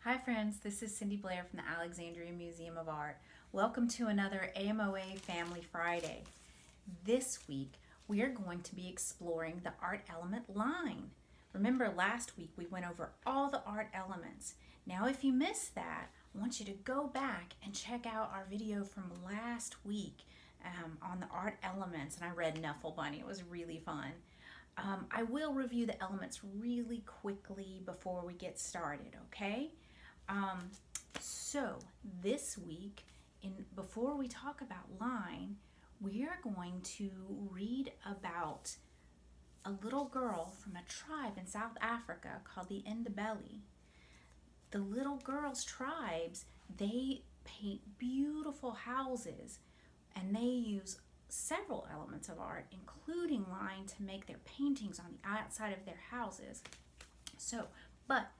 Hi friends, this is Cindy Blair from the Alexandria Museum of Art. Welcome to another AMoA Family Friday. This week we are going to be exploring the art element line. Remember last week we went over all the art elements. Now if you missed that, I want you to go back and check out our video from last week on the art elements, and I read Nuffle Bunny. It was really fun. I will review the elements really quickly before we get started, okay? So this week, before we talk about line, we are going to read about a little girl from a tribe in South Africa called the Ndebele. The little girls' tribes, they paint beautiful houses, and they use several elements of art, including line, to make their paintings on the outside of their houses. But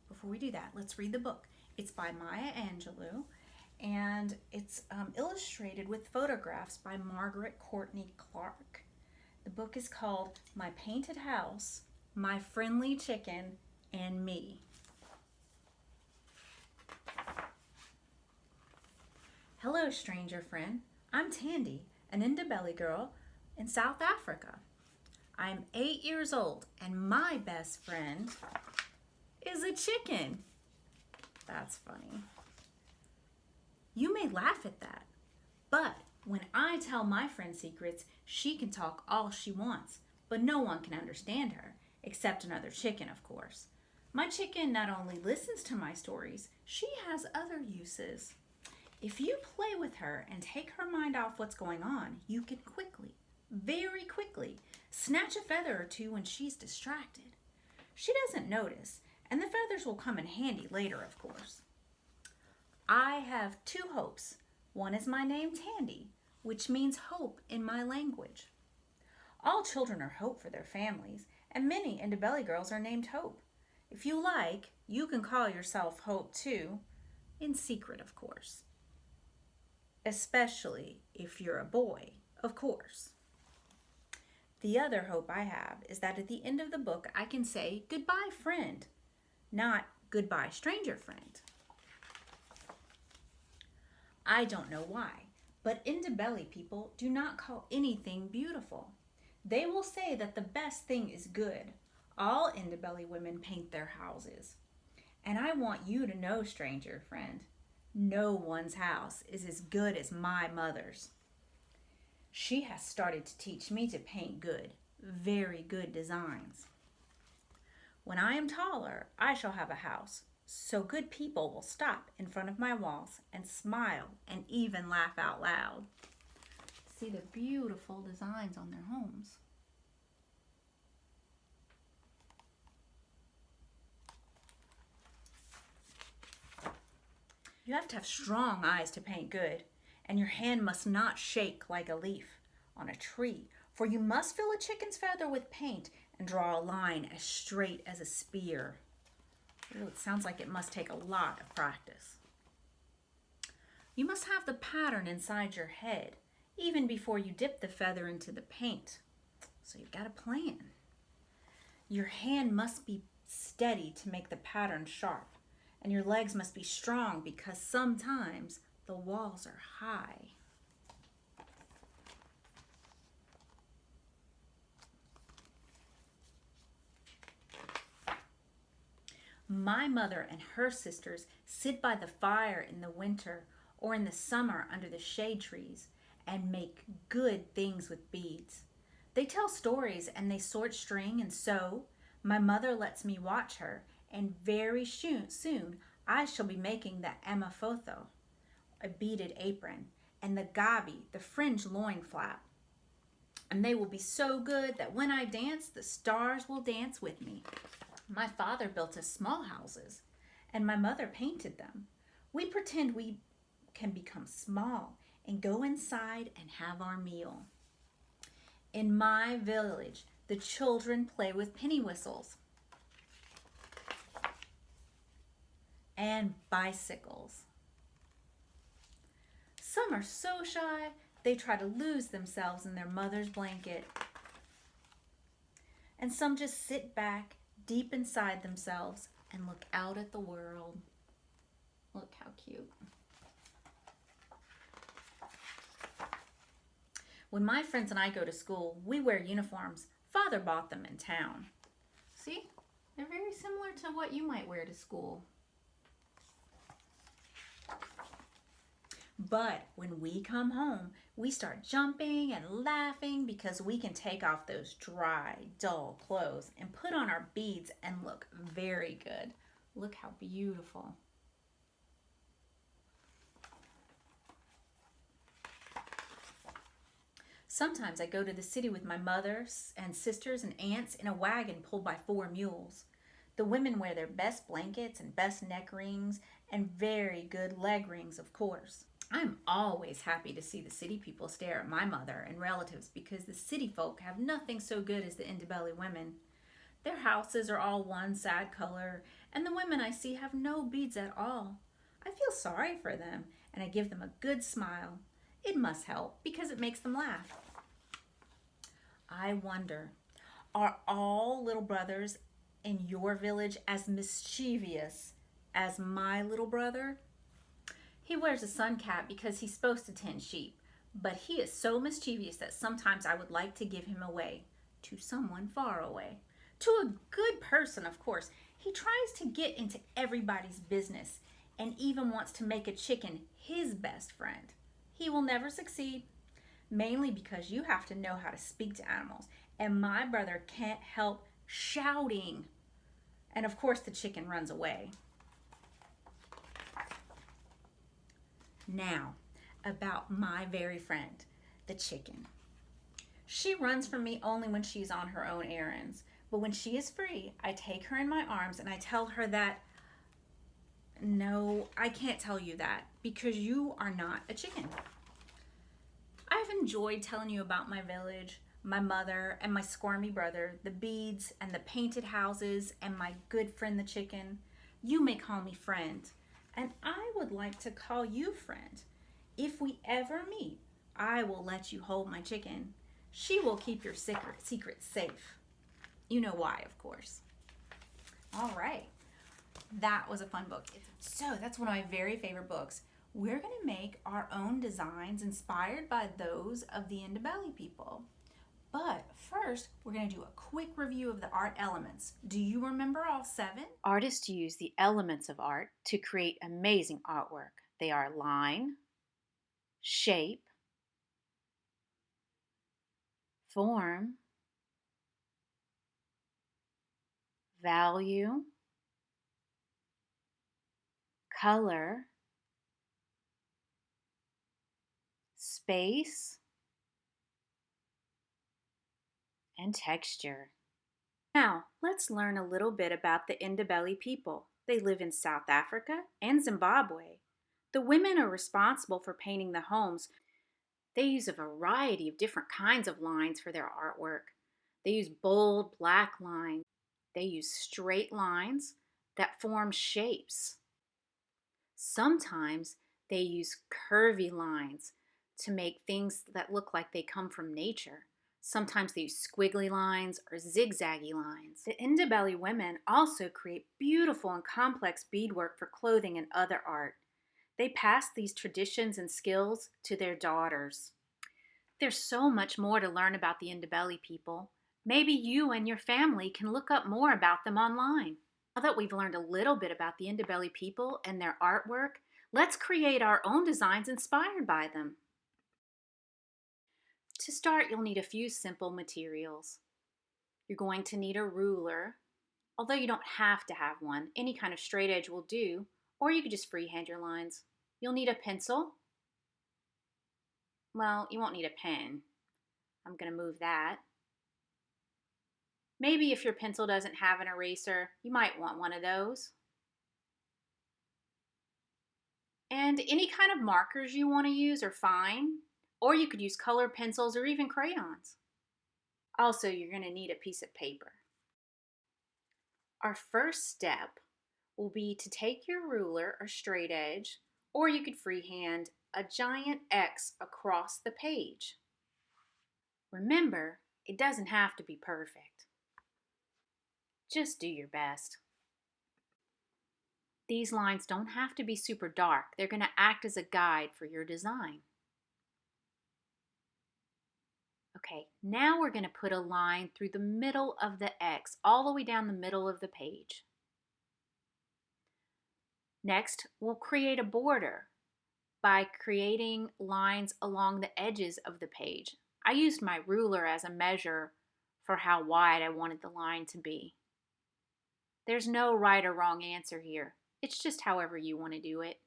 before we do that, let's read the book. It's by Maya Angelou, and it's illustrated with photographs by Margaret Courtney-Clarke. The book is called My Painted House, My Friendly Chicken, and Me. Hello, stranger friend. I'm Tandy, an Ndebele girl in South Africa. I'm 8 years old, and my best friend is a chicken. That's funny. You may laugh at that, but when I tell my friend secrets, she can talk all she wants, but no one can understand her, except another chicken, of course. My chicken not only listens to my stories, she has other uses. If you play with her and take her mind off what's going on, you can quickly, very quickly, snatch a feather or two when she's distracted. She doesn't notice, and the feathers will come in handy later, of course. I have two hopes. One is my name, Tandy, which means hope in my language. All children are hope for their families, and many Ndebele girls are named Hope. If you like, you can call yourself Hope too, in secret, of course. Especially if you're a boy, of course. The other hope I have is that at the end of the book I can say, goodbye, friend, not goodbye, stranger friend. I don't know why, but Ndebele people do not call anything beautiful. They will say that the best thing is good. All Ndebele women paint their houses. And I want you to know, stranger friend, no one's house is as good as my mother's. She has started to teach me to paint good, very good designs. When I am taller, I shall have a house, so good people will stop in front of my walls and smile and even laugh out loud. See the beautiful designs on their homes. You have to have strong eyes to paint good, and your hand must not shake like a leaf on a tree, for you must fill a chicken's feather with paint and draw a line as straight as a spear. Ooh, it sounds like it must take a lot of practice. You must have the pattern inside your head, even before you dip the feather into the paint. So you've got a plan. Your hand must be steady to make the pattern sharp, and your legs must be strong because sometimes the walls are high. My mother and her sisters sit by the fire in the winter or in the summer under the shade trees and make good things with beads. They tell stories and they sort string and sew. My mother lets me watch her, and very soon I shall be making the amafotho, a beaded apron, and the gabi, the fringe loin flap. And they will be so good that when I dance, the stars will dance with me. My father built us small houses, and my mother painted them. We pretend we can become small and go inside and have our meal. In my village, the children play with penny whistles and bicycles. Some are so shy, they try to lose themselves in their mother's blanket. And some just sit back deep inside themselves and look out at the world. Look how cute. When my friends and I go to school, we wear uniforms. Father bought them in town. See? They're very similar to what you might wear to school. But when we come home, we start jumping and laughing because we can take off those dry, dull clothes and put on our beads and look very good. Look how beautiful. Sometimes I go to the city with my mother and sisters and aunts in a wagon pulled by 4 mules. The women wear their best blankets and best neck rings and very good leg rings, of course. I'm always happy to see the city people stare at my mother and relatives because the city folk have nothing so good as the Ndebele women. Their houses are all one sad color, and the women I see have no beads at all. I feel sorry for them, and I give them a good smile. It must help because it makes them laugh. I wonder, are all little brothers in your village as mischievous as my little brother? He wears a sun cap because he's supposed to tend sheep, but he is so mischievous that sometimes I would like to give him away to someone far away. To a good person, of course. He tries to get into everybody's business and even wants to make a chicken his best friend. He will never succeed, mainly because you have to know how to speak to animals, and my brother can't help shouting. And of course the chicken runs away. Now, about my very friend, the chicken. She runs from me only when she's on her own errands, but when she is free, I take her in my arms and I tell her that, no, I can't tell you that because you are not a chicken. I've enjoyed telling you about my village, my mother and my squirmy brother, the beads and the painted houses, and my good friend the chicken. You may call me friend, and I would like to call you friend. If we ever meet, I will let you hold my chicken. She will keep your secret safe. You know why, of course. All right. That was a fun book. So that's one of my very favorite books. We're going to make our own designs inspired by those of the Ndebele people. But first, we're going to do a quick review of the art elements. Do you remember all 7? Artists use the elements of art to create amazing artwork. They are line, shape, form, value, color, space, and texture. Now, let's learn a little bit about the Ndebele people. They live in South Africa and Zimbabwe. The women are responsible for painting the homes. They use a variety of different kinds of lines for their artwork. They use bold black lines. They use straight lines that form shapes. Sometimes they use curvy lines to make things that look like they come from nature. Sometimes they use squiggly lines or zigzaggy lines. The Ndebele women also create beautiful and complex beadwork for clothing and other art. They pass these traditions and skills to their daughters. There's so much more to learn about the Ndebele people. Maybe you and your family can look up more about them online. Now that we've learned a little bit about the Ndebele people and their artwork, let's create our own designs inspired by them. To start, you'll need a few simple materials. You're going to need a ruler, although you don't have to have one. Any kind of straight edge will do, or you could just freehand your lines. You'll need a pencil. Well, you won't need a pen. I'm going to move that. Maybe if your pencil doesn't have an eraser, you might want one of those. And any kind of markers you want to use are fine, or you could use colored pencils or even crayons. Also, you're going to need a piece of paper. Our first step will be to take your ruler or straight edge, or you could freehand a giant X across the page. Remember, it doesn't have to be perfect. Just do your best. These lines don't have to be super dark. They're going to act as a guide for your design. Okay, now we're going to put a line through the middle of the X, all the way down the middle of the page. Next, we'll create a border by creating lines along the edges of the page. I used my ruler as a measure for how wide I wanted the line to be. There's no right or wrong answer here. It's just however you want to do it.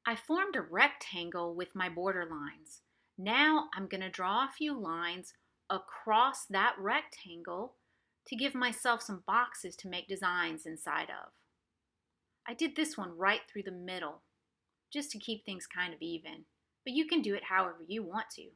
I formed a rectangle with my border lines. Now I'm going to draw a few lines across that rectangle to give myself some boxes to make designs inside of. I did this one right through the middle, just to keep things kind of even, but you can do it however you want to.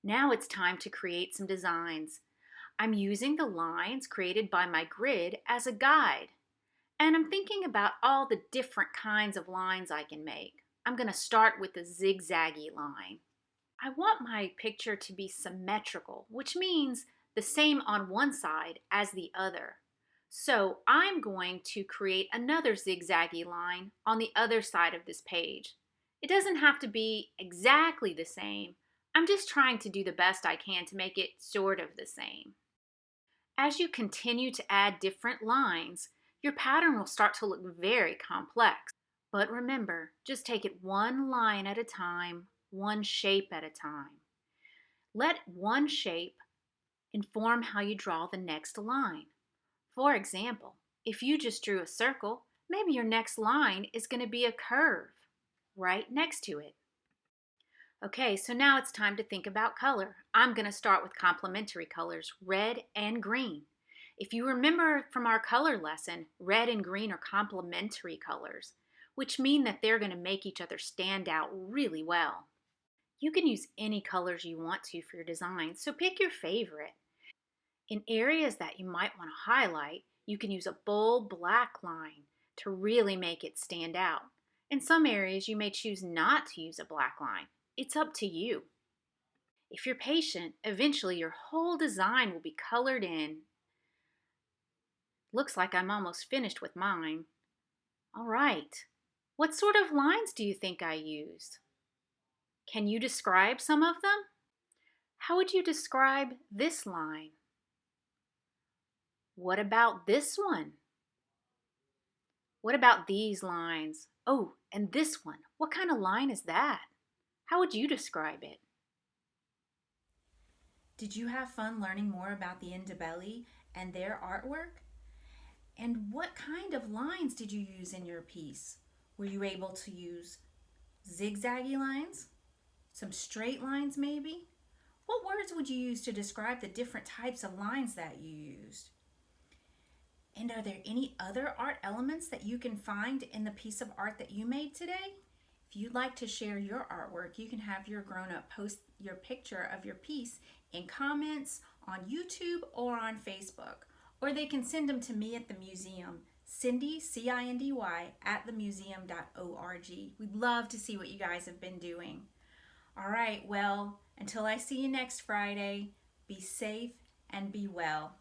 Now it's time to create some designs. I'm using the lines created by my grid as a guide, and I'm thinking about all the different kinds of lines I can make. I'm going to start with a zigzaggy line. I want my picture to be symmetrical, which means the same on one side as the other. So I'm going to create another zigzaggy line on the other side of this page. It doesn't have to be exactly the same. I'm just trying to do the best I can to make it sort of the same. As you continue to add different lines, your pattern will start to look very complex. But remember, just take it one line at a time, one shape at a time. Let one shape inform how you draw the next line. For example, if you just drew a circle, maybe your next line is going to be a curve right next to it. Okay, so now it's time to think about color. I'm going to start with complementary colors, red and green. If you remember from our color lesson, red and green are complementary colors, which mean that they're going to make each other stand out really well. You can use any colors you want to for your design, so pick your favorite. In areas that you might want to highlight, you can use a bold black line to really make it stand out. In some areas, you may choose not to use a black line. It's up to you. If you're patient, eventually your whole design will be colored in. Looks like I'm almost finished with mine. All right. What sort of lines do you think I used? Can you describe some of them? How would you describe this line? What about this one? What about these lines? Oh, and this one. What kind of line is that? How would you describe it? Did you have fun learning more about the Ndebele and their artwork? And what kind of lines did you use in your piece? Were you able to use zigzaggy lines? Some straight lines maybe? What words would you use to describe the different types of lines that you used? And are there any other art elements that you can find in the piece of art that you made today? If you'd like to share your artwork, you can have your grown-up post your picture of your piece in comments on YouTube or on Facebook. Or they can send them to me at the museum, Cindy, C-I-N-D-Y, at themuseum.org. We'd love to see what you guys have been doing. All right, well, until I see you next Friday, be safe and be well.